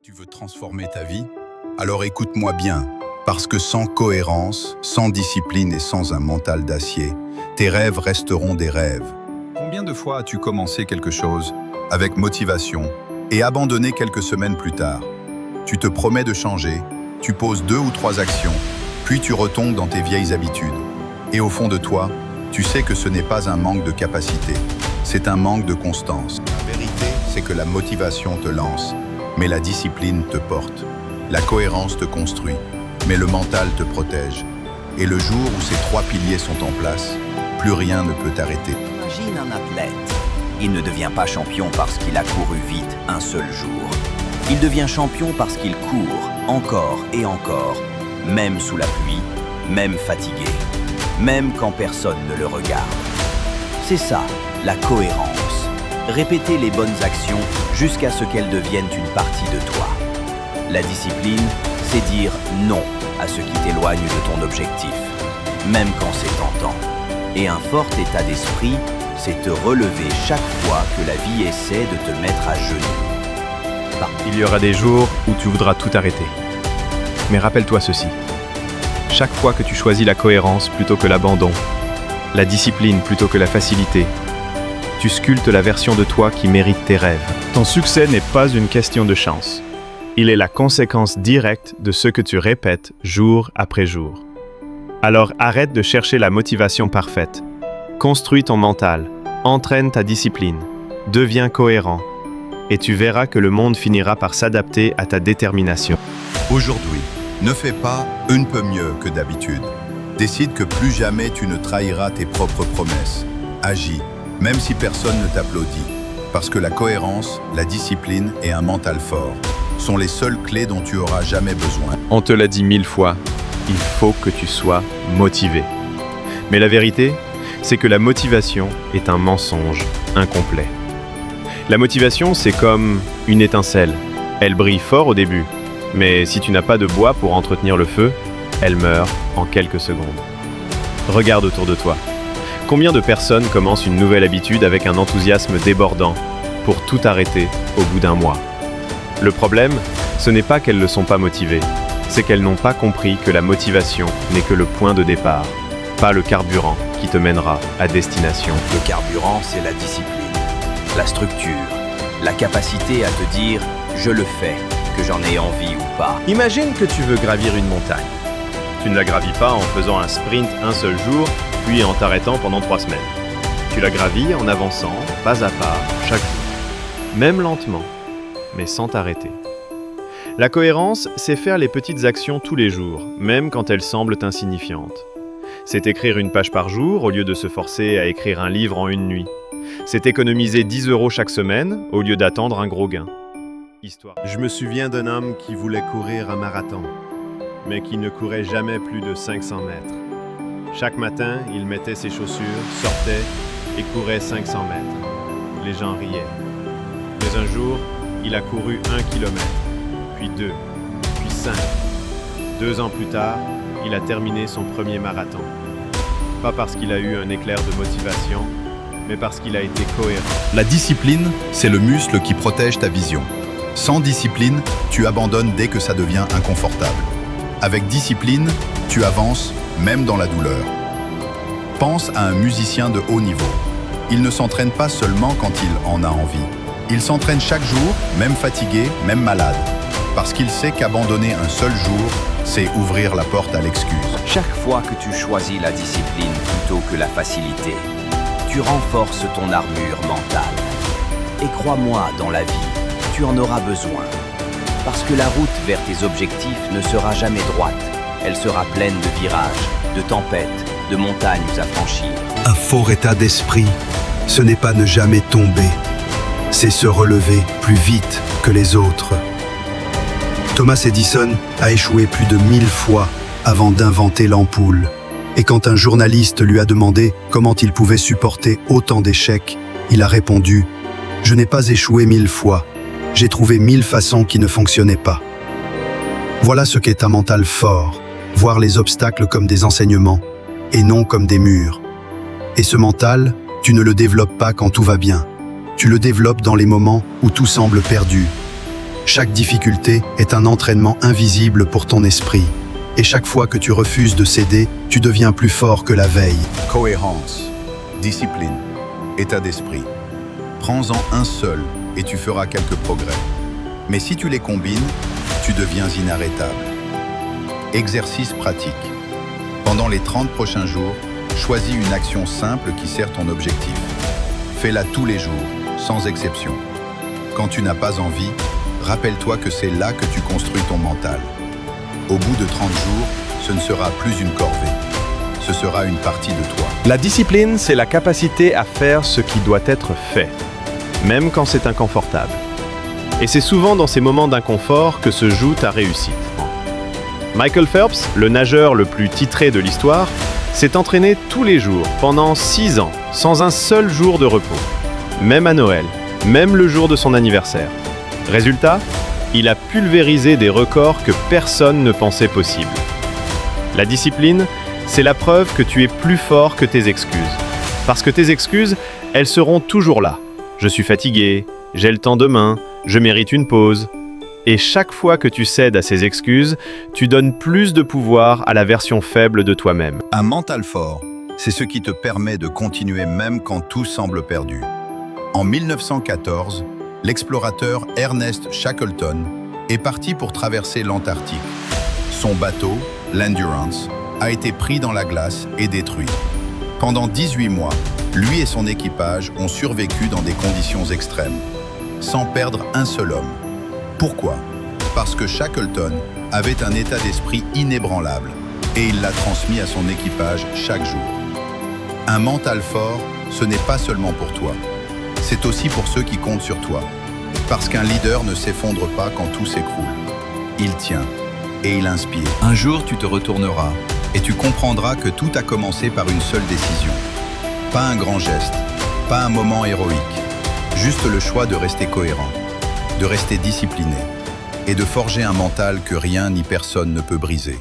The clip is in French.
Tu veux transformer ta vie? Alors écoute-moi bien, parce que sans cohérence, sans discipline et sans un mental d'acier, tes rêves resteront des rêves. Combien de fois as-tu commencé quelque chose avec motivation et abandonné quelques semaines plus tard? Tu te promets de changer, tu poses 2 ou 3 actions, puis tu retombes dans tes vieilles habitudes. Et au fond de toi, tu sais que ce n'est pas un manque de capacité, c'est un manque de constance. La vérité, c'est que la motivation te lance, mais la discipline te porte. La cohérence te construit, mais le mental te protège. Et le jour où ces 3 piliers sont en place, plus rien ne peut t'arrêter. Imagine un athlète. Il ne devient pas champion parce qu'il a couru vite un seul jour. Il devient champion parce qu'il court encore et encore, même sous la pluie, même fatigué, même quand personne ne le regarde. C'est ça, la cohérence. Répéter les bonnes actions jusqu'à ce qu'elles deviennent une partie de toi. La discipline, c'est dire non à ce qui t'éloigne de ton objectif, même quand c'est tentant. Et un fort état d'esprit, c'est te relever chaque fois que la vie essaie de te mettre à genoux. Il y aura des jours où tu voudras tout arrêter. Mais rappelle-toi ceci. Chaque fois que tu choisis la cohérence plutôt que l'abandon, la discipline plutôt que la facilité, tu sculptes la version de toi qui mérite tes rêves. Ton succès n'est pas une question de chance. Il est la conséquence directe de ce que tu répètes jour après jour. Alors arrête de chercher la motivation parfaite. Construis ton mental, entraîne ta discipline, deviens cohérent, et tu verras que le monde finira par s'adapter à ta détermination. Aujourd'hui, ne fais pas un peu mieux que d'habitude. Décide que plus jamais tu ne trahiras tes propres promesses. Agis, même si personne ne t'applaudit. Parce que la cohérence, la discipline et un mental fort sont les seules clés dont tu auras jamais besoin. On te l'a dit 1000 fois, il faut que tu sois motivé. Mais la vérité, c'est que la motivation est un mensonge incomplet. La motivation, c'est comme une étincelle. Elle brille fort au début, mais si tu n'as pas de bois pour entretenir le feu, elle meurt en quelques secondes. Regarde autour de toi. Combien de personnes commencent une nouvelle habitude avec un enthousiasme débordant pour tout arrêter au bout d'un mois? Le problème, ce n'est pas qu'elles ne sont pas motivées, c'est qu'elles n'ont pas compris que la motivation n'est que le point de départ, pas le carburant qui te mènera à destination. Le carburant, c'est la discipline, la structure, la capacité à te dire « je le fais », que j'en ai envie ou pas. Imagine que tu veux gravir une montagne. Tu ne la gravis pas en faisant un sprint un seul jour, puis en t'arrêtant pendant 3 semaines. Tu la gravis en avançant, pas à pas, chaque jour. Même lentement, mais sans t'arrêter. La cohérence, c'est faire les petites actions tous les jours, même quand elles semblent insignifiantes. C'est écrire une page par jour au lieu de se forcer à écrire un livre en une nuit. C'est économiser 10 € chaque semaine au lieu d'attendre un gros gain. Je me souviens d'un homme qui voulait courir un marathon, mais qui ne courait jamais plus de 500 mètres. Chaque matin, il mettait ses chaussures, sortait et courait 500 mètres. Les gens riaient. Mais un jour, il a couru 1 kilomètre, puis 2, puis 5. 2 ans plus tard, il a terminé son premier marathon. Pas parce qu'il a eu un éclair de motivation, mais parce qu'il a été cohérent. La discipline, c'est le muscle qui protège ta vision. Sans discipline, tu abandonnes dès que ça devient inconfortable. Avec discipline, tu avances même dans la douleur. Pense à un musicien de haut niveau. Il ne s'entraîne pas seulement quand il en a envie. Il s'entraîne chaque jour, même fatigué, même malade. Parce qu'il sait qu'abandonner un seul jour, c'est ouvrir la porte à l'excuse. Chaque fois que tu choisis la discipline plutôt que la facilité, tu renforces ton armure mentale. Et crois-moi, dans la vie, tu en auras besoin. Parce que la route vers tes objectifs ne sera jamais droite. Elle sera pleine de virages, de tempêtes, de montagnes à franchir. Un fort état d'esprit, ce n'est pas ne jamais tomber. C'est se relever plus vite que les autres. Thomas Edison a échoué plus de 1000 fois avant d'inventer l'ampoule. Et quand un journaliste lui a demandé comment il pouvait supporter autant d'échecs, il a répondu « Je n'ai pas échoué 1000 fois. J'ai trouvé 1000 façons qui ne fonctionnaient pas. » Voilà ce qu'est un mental fort, voir les obstacles comme des enseignements et non comme des murs. Et ce mental, tu ne le développes pas quand tout va bien. Tu le développes dans les moments où tout semble perdu. Chaque difficulté est un entraînement invisible pour ton esprit. Et chaque fois que tu refuses de céder, tu deviens plus fort que la veille. Cohérence, discipline, état d'esprit. Prends-en un seul et tu feras quelques progrès. Mais si tu les combines, tu deviens inarrêtable. Exercice pratique. Pendant les 30 prochains jours, choisis une action simple qui sert ton objectif. Fais-la tous les jours, sans exception. Quand tu n'as pas envie, rappelle-toi que c'est là que tu construis ton mental. Au bout de 30 jours, ce ne sera plus une corvée. Ce sera une partie de toi. La discipline, c'est la capacité à faire ce qui doit être fait, même quand c'est inconfortable. Et c'est souvent dans ces moments d'inconfort que se joue ta réussite. Michael Phelps, le nageur le plus titré de l'histoire, s'est entraîné tous les jours, pendant 6 ans, sans un seul jour de repos. Même à Noël, même le jour de son anniversaire. Résultat, il a pulvérisé des records que personne ne pensait possibles. La discipline, c'est la preuve que tu es plus fort que tes excuses. Parce que tes excuses, elles seront toujours là. Je suis fatigué, j'ai le temps demain, je mérite une pause. Et chaque fois que tu cèdes à ces excuses, tu donnes plus de pouvoir à la version faible de toi-même. Un mental fort, c'est ce qui te permet de continuer même quand tout semble perdu. En 1914, l'explorateur Ernest Shackleton est parti pour traverser l'Antarctique. Son bateau, l'Endurance, a été pris dans la glace et détruit. Pendant 18 mois, lui et son équipage ont survécu dans des conditions extrêmes, sans perdre un seul homme. Pourquoi? Parce que Shackleton avait un état d'esprit inébranlable et il l'a transmis à son équipage chaque jour. Un mental fort, ce n'est pas seulement pour toi, c'est aussi pour ceux qui comptent sur toi. Parce qu'un leader ne s'effondre pas quand tout s'écroule. Il tient et il inspire. Un jour, tu te retourneras et tu comprendras que tout a commencé par une seule décision. Pas un grand geste, pas un moment héroïque, juste le choix de rester cohérent, de rester discipliné et de forger un mental que rien ni personne ne peut briser.